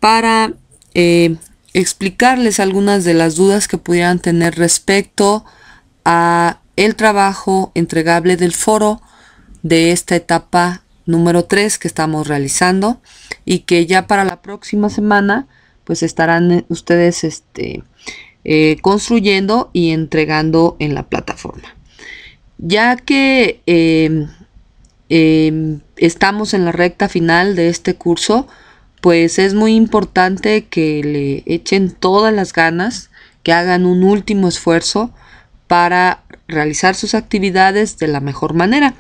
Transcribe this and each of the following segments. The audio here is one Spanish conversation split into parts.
para explicarles algunas de las dudas que pudieran tener respecto a el trabajo entregable del foro de esta etapa número 3 que estamos realizando, y que ya para la próxima semana pues estarán ustedes construyendo y entregando en la plataforma. Ya que estamos en la recta final de este curso, pues es muy importante que le echen todas las ganas, que hagan un último esfuerzo para realizar sus actividades de la mejor manera.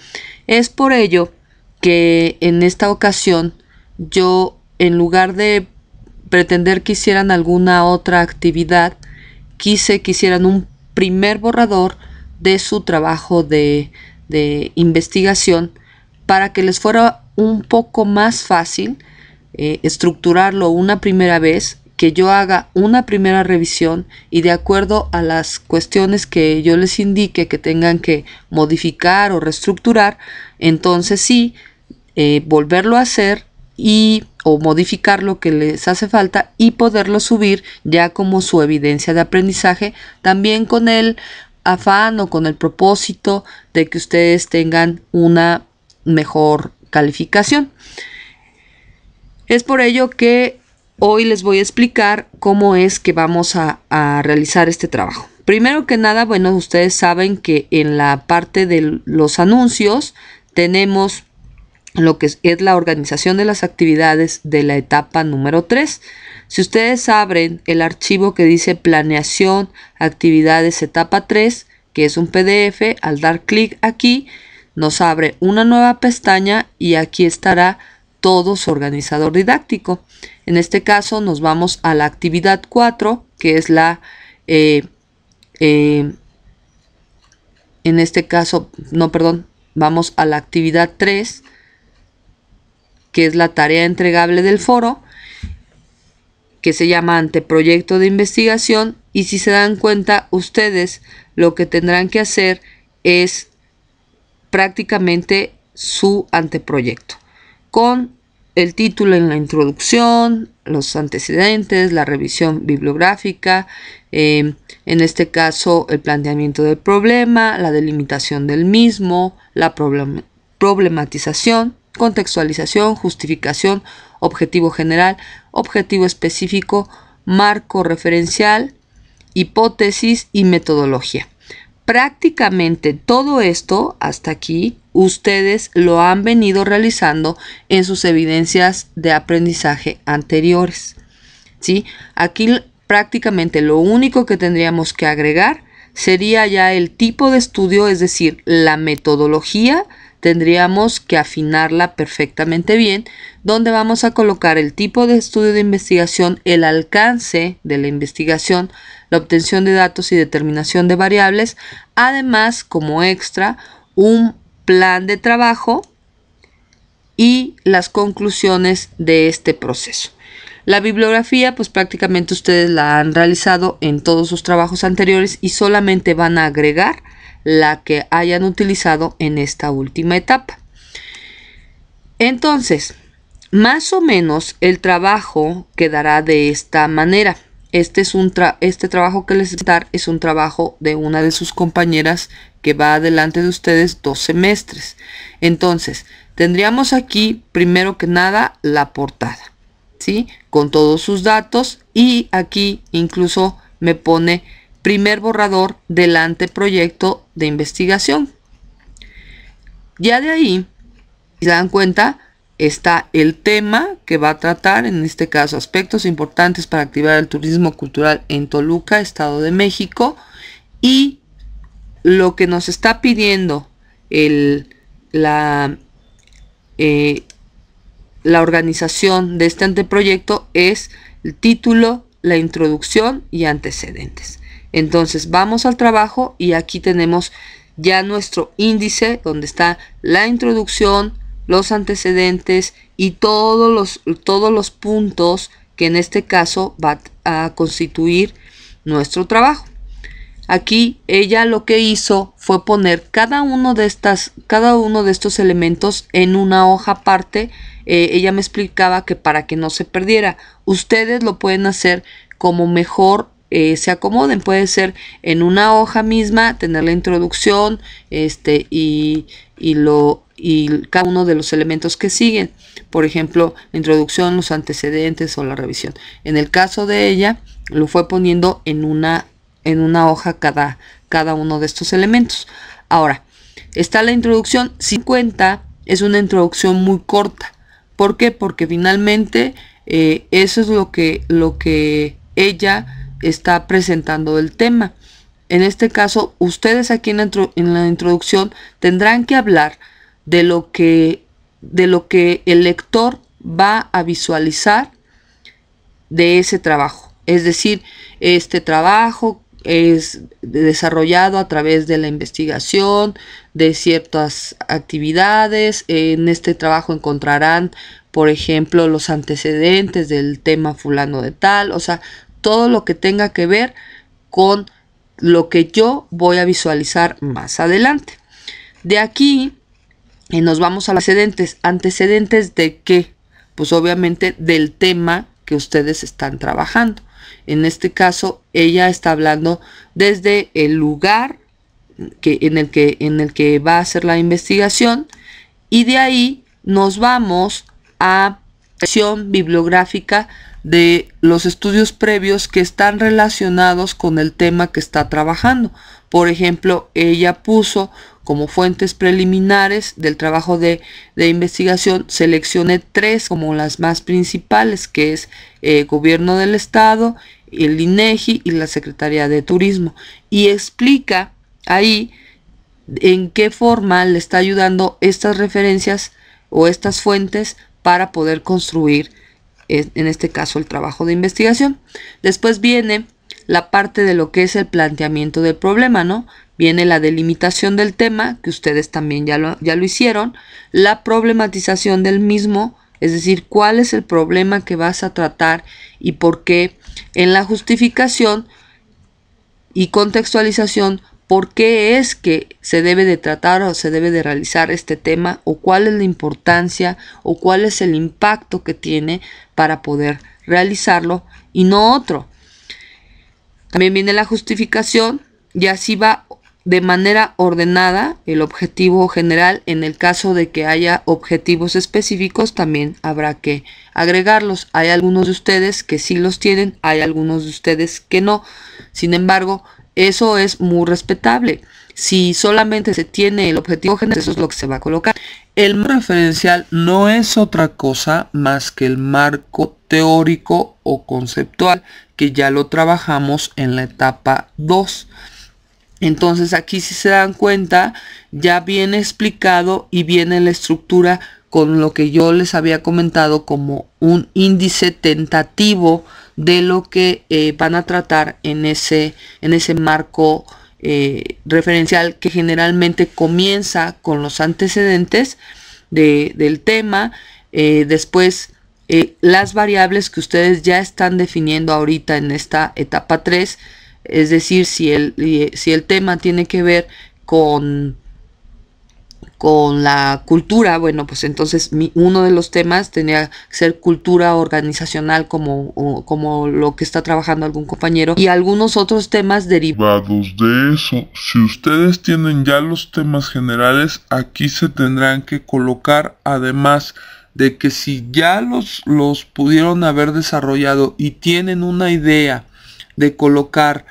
Es por ello que en esta ocasión yo, en lugar de pretender que hicieran alguna otra actividad, quise que hicieran un primer borrador de su trabajo de investigación, para que les fuera un poco más fácil estructurarlo una primera vez, que yo haga una primera revisión y de acuerdo a las cuestiones que yo les indique que tengan que modificar o reestructurar, entonces sí, volverlo a hacer o modificar lo que les hace falta y poderlo subir ya como su evidencia de aprendizaje, también con el afán o con el propósito de que ustedes tengan una mejor calificación. Es por ello que hoy les voy a explicar cómo es que vamos a realizar este trabajo. Primero que nada, bueno, ustedes saben que en la parte de los anuncios tenemos lo que es la organización de las actividades de la etapa número 3. Si ustedes abren el archivo que dice planeación, actividades etapa 3, que es un PDF, al dar clic aquí nos abre una nueva pestaña y aquí estará todo su organizador didáctico. En este caso nos vamos a la actividad 4, que es la, en este caso, vamos a la actividad 3, que es la tarea entregable del foro, que se llama anteproyecto de investigación. Y si se dan cuenta ustedes, lo que tendrán que hacer es prácticamente su anteproyecto, con el título en la introducción, los antecedentes, la revisión bibliográfica, en este caso el planteamiento del problema, la delimitación del mismo, la problematización, contextualización, justificación, objetivo general, objetivo específico, marco referencial, hipótesis y metodología. Prácticamente todo esto hasta aquí ustedes lo han venido realizando en sus evidencias de aprendizaje anteriores, ¿sí? Aquí prácticamente lo único que tendríamos que agregar sería ya el tipo de estudio, es decir, la metodología. Tendríamos que afinarla perfectamente bien, donde vamos a colocar el tipo de estudio de investigación, el alcance de la investigación, la obtención de datos y determinación de variables, además como extra un plan de trabajo y las conclusiones de este proceso. La bibliografía pues prácticamente ustedes la han realizado en todos sus trabajos anteriores y solamente van a agregar la que hayan utilizado en esta última etapa. Entonces, más o menos el trabajo quedará de esta manera. Este trabajo que les voy a dar es un trabajo de una de sus compañeras que va adelante de ustedes 2 semestres. Entonces, tendríamos aquí, primero que nada, la portada, ¿sí? Con todos sus datos, y aquí incluso me pone primer borrador del anteproyecto de investigación. Ya de ahí, si se dan cuenta, está el tema que va a tratar, en este caso, aspectos importantes para activar el turismo cultural en Toluca, Estado de México, y lo que nos está pidiendo la organización de este anteproyecto es el título, la introducción y antecedentes. Entonces vamos al trabajo y aquí tenemos ya nuestro índice donde está la introducción, los antecedentes y todos los puntos que en este caso va a constituir nuestro trabajo. Aquí ella lo que hizo fue poner cada uno de estos elementos en una hoja aparte. Ella me explicaba que para que no se perdiera, ustedes lo pueden hacer como mejor se acomoden. Puede ser en una hoja misma, tener la introducción y cada uno de los elementos que siguen. Por ejemplo, la introducción, los antecedentes o la revisión. En el caso de ella, lo fue poniendo en una hoja cada uno de estos elementos. Ahora, está la introducción. 50 es una introducción muy corta. ¿Por qué? Porque finalmente eso es lo que ella está presentando el tema. En este caso, ustedes aquí en la introducción tendrán que hablar de lo que el lector va a visualizar de ese trabajo. Es decir, este trabajo es desarrollado a través de la investigación, de ciertas actividades. En este trabajo encontrarán, por ejemplo, los antecedentes del tema fulano de tal, o sea, todo lo que tenga que ver con lo que yo voy a visualizar más adelante. De aquí nos vamos a los antecedentes. ¿Antecedentes de qué? Pues obviamente del tema que ustedes están trabajando. En este caso, ella está hablando desde el lugar en el que va a hacer la investigación, y de ahí nos vamos a la sección bibliográfica de los estudios previos que están relacionados con el tema que está trabajando. Por ejemplo, ella puso como fuentes preliminares del trabajo de investigación, seleccioné 3 como las más principales, que es Gobierno del Estado, el INEGI y la Secretaría de Turismo, y explica ahí en qué forma le está ayudando estas referencias o estas fuentes para poder construir, en este caso, el trabajo de investigación. Después viene la parte de lo que es el planteamiento del problema, ¿no? Viene la delimitación del tema, que ustedes también ya lo hicieron, la problematización del mismo, es decir, cuál es el problema que vas a tratar y por qué. En la justificación y contextualización, por qué es que se debe de tratar o se debe de realizar este tema, o cuál es la importancia o cuál es el impacto que tiene para poder realizarlo y no otro. También viene la justificación y así va de manera ordenada el objetivo general. En el caso de que haya objetivos específicos, también habrá que agregarlos. Hay algunos de ustedes que sí los tienen, hay algunos de ustedes que no. Sin embargo, eso es muy respetable. Si solamente se tiene el objetivo general, eso es lo que se va a colocar. El marco referencial no es otra cosa más que el marco teórico o conceptual, que ya lo trabajamos en la etapa 2. Entonces aquí, si se dan cuenta, ya viene explicado y viene la estructura con lo que yo les había comentado como un índice tentativo de lo que van a tratar en ese marco referencial, que generalmente comienza con los antecedentes del tema. Después las variables que ustedes ya están definiendo ahorita en esta etapa 3, es decir, si el tema tiene que ver con la cultura, bueno, pues entonces uno de los temas tenía que ser cultura organizacional, como lo que está trabajando algún compañero, y algunos otros temas derivados de eso. Si ustedes tienen ya los temas generales, aquí se tendrán que colocar, además de que si ya los pudieron haber desarrollado y tienen una idea de colocar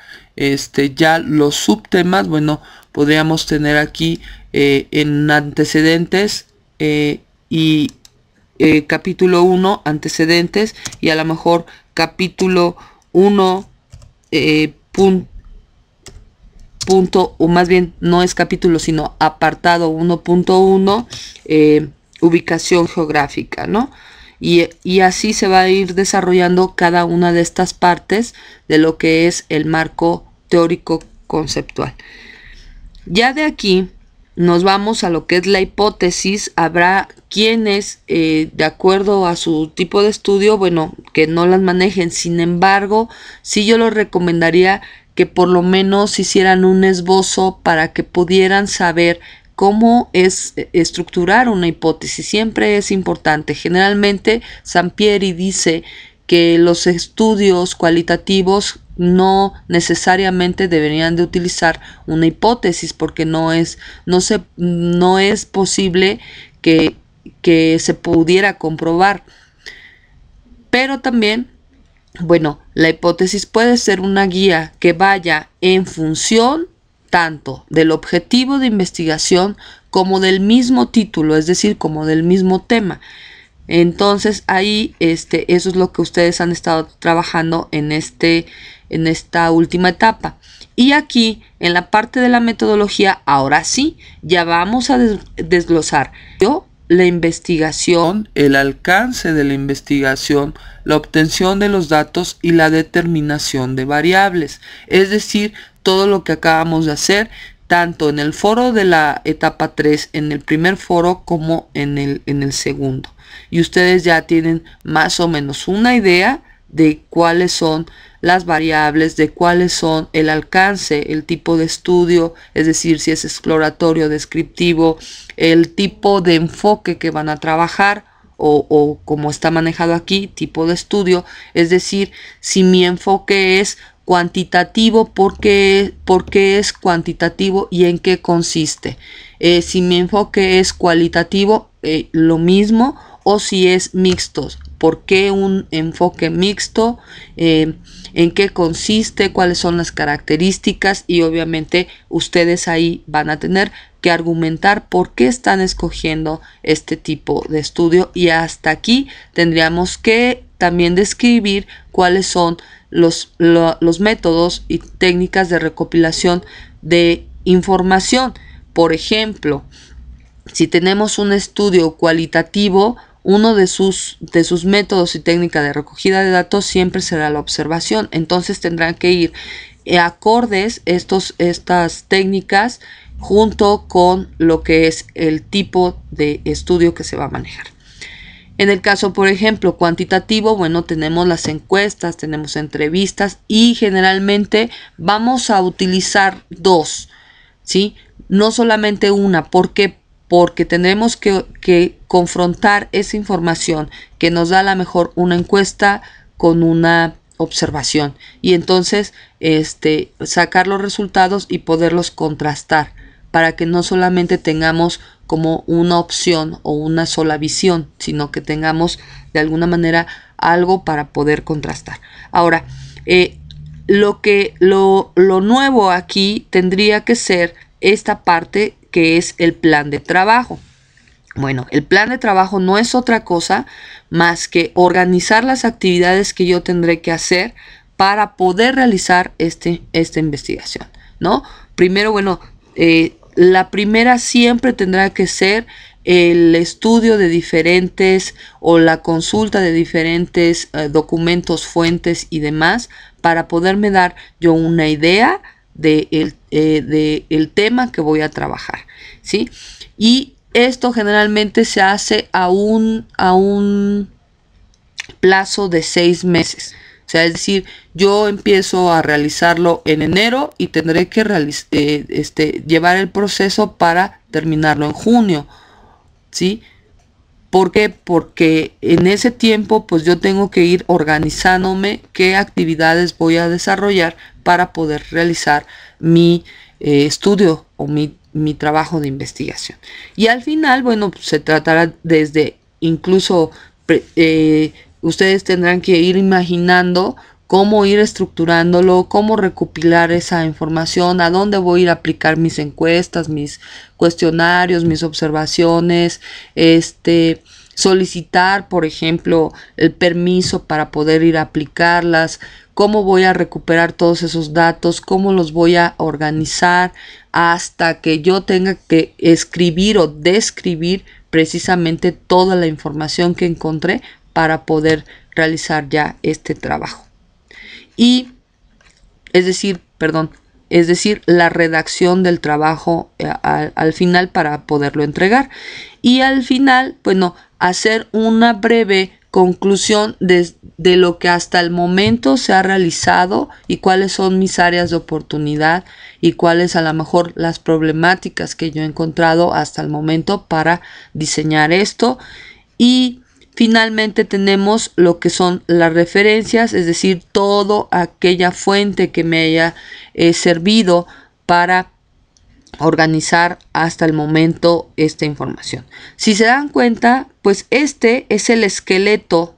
ya los subtemas, bueno, podríamos tener aquí en antecedentes y capítulo 1 antecedentes, y a lo mejor capítulo 1 punto, o más bien no es capítulo sino apartado 1.1 ubicación geográfica, ¿no? Y así se va a ir desarrollando cada una de estas partes de lo que es el marco teórico conceptual. Ya de aquí nos vamos a lo que es la hipótesis. Habrá quienes, de acuerdo a su tipo de estudio, bueno, que no las manejen. Sin embargo, sí yo les recomendaría que por lo menos hicieran un esbozo para que pudieran saber cómo es estructurar una hipótesis. Siempre es importante. Generalmente Sampieri dice que los estudios cualitativos no necesariamente deberían de utilizar una hipótesis, porque no es posible que se pudiera comprobar. Pero también, bueno, la hipótesis puede ser una guía que vaya en función tanto del objetivo de investigación como del mismo título, es decir, como del mismo tema. Entonces ahí eso es lo que ustedes han estado trabajando en esta última etapa. Y aquí en la parte de la metodología, ahora sí, ya vamos a desglosar la investigación, el alcance de la investigación, la obtención de los datos y la determinación de variables. Es decir, todo lo que acabamos de hacer, tanto en el foro de la etapa 3, en el primer foro, como en el segundo. Y ustedes ya tienen más o menos una idea de cuáles son las variables, de cuáles son el alcance, el tipo de estudio, es decir, si es exploratorio, descriptivo, el tipo de enfoque que van a trabajar o como está manejado aquí, tipo de estudio, es decir, si mi enfoque es cuantitativo, ¿por qué es cuantitativo y en qué consiste? Si mi enfoque es cualitativo, lo mismo, o si es mixto, ¿por qué un enfoque mixto? ¿En qué consiste? ¿Cuáles son las características? Y obviamente ustedes ahí van a tener que argumentar por qué están escogiendo este tipo de estudio, y hasta aquí tendríamos que también describir cuáles son los métodos y técnicas de recopilación de información. Por ejemplo, si tenemos un estudio cualitativo, uno de sus métodos y técnicas de recogida de datos siempre será la observación. Entonces tendrán que ir acordes estas técnicas junto con lo que es el tipo de estudio que se va a manejar. En el caso, por ejemplo, cuantitativo, bueno, tenemos las encuestas, tenemos entrevistas y generalmente vamos a utilizar dos, ¿sí? No solamente una. ¿Por qué? Porque tendremos que confrontar esa información que nos da a lo mejor una encuesta con una observación, y entonces sacar los resultados y poderlos contrastar, para que no solamente tengamos como una opción o una sola visión, sino que tengamos de alguna manera algo para poder contrastar. Ahora, lo nuevo aquí tendría que ser esta parte que es el plan de trabajo. Bueno, el plan de trabajo no es otra cosa más que organizar las actividades que yo tendré que hacer para poder realizar esta investigación, ¿no? Primero, bueno, la primera siempre tendrá que ser el estudio de diferentes o la consulta de diferentes documentos, fuentes y demás, para poderme dar yo una idea de el tema que voy a trabajar, ¿sí? Y esto generalmente se hace a un plazo de 6 meses. O sea, es decir, yo empiezo a realizarlo en enero y tendré que llevar el proceso para terminarlo en junio, ¿sí? ¿Por qué? Porque en ese tiempo pues yo tengo que ir organizándome qué actividades voy a desarrollar para poder realizar mi estudio o mi trabajo de investigación. Y al final, bueno, pues se tratará desde incluso ustedes tendrán que ir imaginando cómo ir estructurándolo, cómo recopilar esa información, a dónde voy a ir a aplicar mis encuestas, mis cuestionarios, mis observaciones, solicitar, por ejemplo, el permiso para poder ir a aplicarlas, cómo voy a recuperar todos esos datos, cómo los voy a organizar hasta que yo tenga que escribir o describir precisamente toda la información que encontré para poder realizar ya este trabajo. Y es decir, la redacción del trabajo al final para poderlo entregar. Y al final, bueno, hacer una breve conclusión de lo que hasta el momento se ha realizado y cuáles son mis áreas de oportunidad y cuáles a lo mejor las problemáticas que yo he encontrado hasta el momento para diseñar esto. Y finalmente tenemos lo que son las referencias, es decir, toda aquella fuente que me haya servido para organizar hasta el momento esta información. Si se dan cuenta, pues este es el esqueleto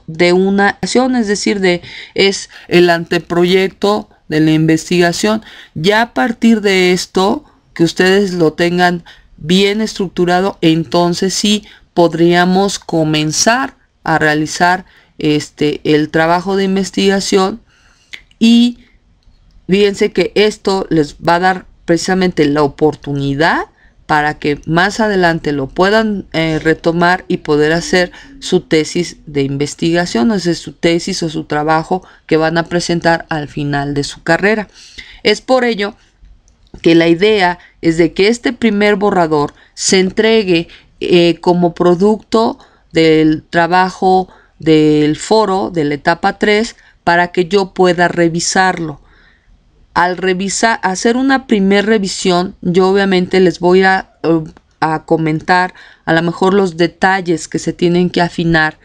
de una acción, es decir, es el anteproyecto de la investigación. Ya a partir de esto, que ustedes lo tengan bien estructurado, entonces sí podríamos comenzar a realizar el trabajo de investigación. Y fíjense que esto les va a dar precisamente la oportunidad para que más adelante lo puedan retomar y poder hacer su tesis de investigación, o sea, su tesis o su trabajo que van a presentar al final de su carrera. Es por ello que la idea es de que este primer borrador se entregue como producto del trabajo del foro de la etapa 3 para que yo pueda revisarlo. Al hacer una primer revisión, yo obviamente les voy a comentar a lo mejor los detalles que se tienen que afinar,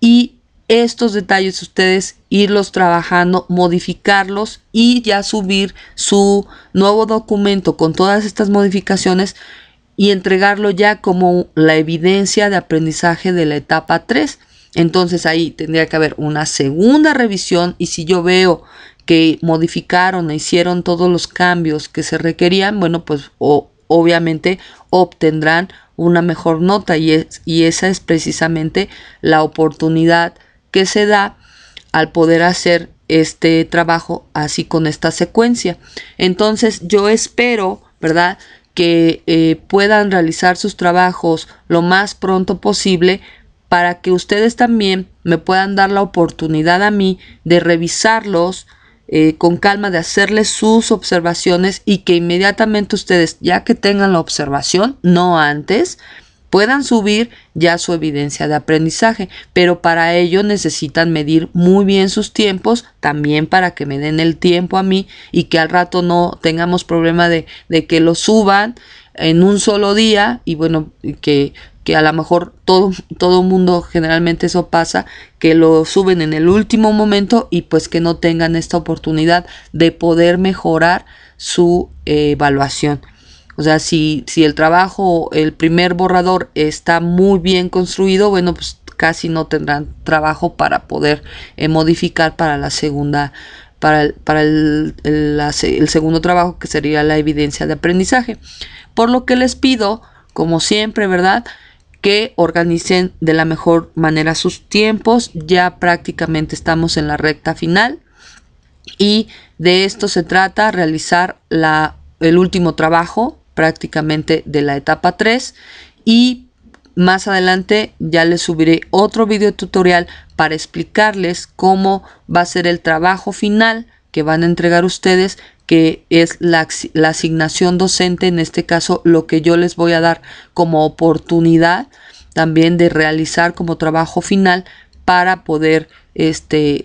y estos detalles ustedes irlos trabajando, modificarlos y ya subir su nuevo documento con todas estas modificaciones y entregarlo ya como la evidencia de aprendizaje de la etapa 3. Entonces ahí tendría que haber una segunda revisión, y si yo veo que modificaron e hicieron todos los cambios que se requerían, bueno, pues obviamente obtendrán una mejor nota, y esa es precisamente la oportunidad que se da al poder hacer este trabajo así con esta secuencia. Entonces yo espero, ¿verdad?, que puedan realizar sus trabajos lo más pronto posible, para que ustedes también me puedan dar la oportunidad a mí de revisarlos con calma, de hacerles sus observaciones, y que inmediatamente ustedes, ya que tengan la observación, no antes, puedan subir ya su evidencia de aprendizaje. Pero para ello necesitan medir muy bien sus tiempos, también para que me den el tiempo a mí y que al rato no tengamos problema de que lo suban en un solo día, y bueno, que a lo mejor todo mundo, generalmente eso pasa, que lo suben en el último momento y pues que no tengan esta oportunidad de poder mejorar su evaluación. O sea, si el trabajo, el primer borrador está muy bien construido, bueno, pues casi no tendrán trabajo para poder modificar para la segunda, para el segundo trabajo, que sería la evidencia de aprendizaje. Por lo que les pido, como siempre, ¿verdad?, que organicen de la mejor manera sus tiempos. Ya prácticamente estamos en la recta final y de esto se trata, realizar el último trabajo prácticamente de la etapa 3, y más adelante ya les subiré otro video tutorial para explicarles cómo va a ser el trabajo final que van a entregar ustedes, que es la asignación docente, en este caso lo que yo les voy a dar como oportunidad también de realizar como trabajo final, para poder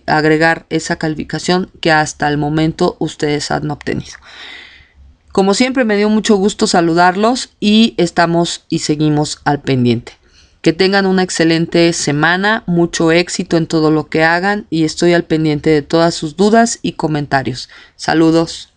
agregar esa calificación que hasta el momento ustedes han obtenido. Como siempre, me dio mucho gusto saludarlos, y estamos y seguimos al pendiente. Que tengan una excelente semana, mucho éxito en todo lo que hagan, y estoy al pendiente de todas sus dudas y comentarios. Saludos.